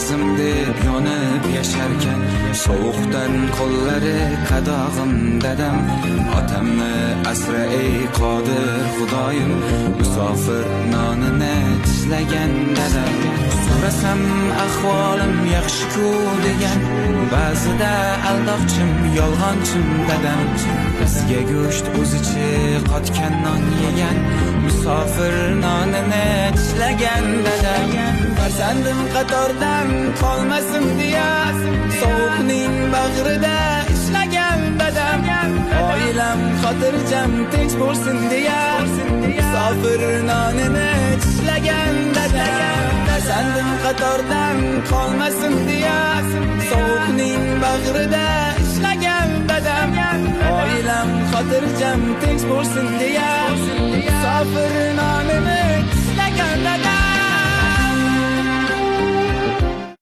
kızım deb yonib yasharkan, sovuqdan qo'llari qadog'im dadam. Otamni asra ey qodir Xudoyim, musofir nonini tishlagan dadam. So'rasam ahvolim yaxshi-ku degan, ba'zida aldoqchim, yolg'onchim dadam. Bizga go'sht o'zichi qotgan non yegan, musofir nonini tishlagan dadam. Farzandim qatordan qolmasin deya, sovuqning bag'rida ishlagan dadam. Oilam xotirjam tinch bo'lsin deya, musofir nonini tishlagan dadam. Farzandim qatordan qolmasin deya, sovuqning bag'rida ishlagan dadam. Oilam xotirjam tinch bo'lsin deya, musofir nonini tishlagan dadam.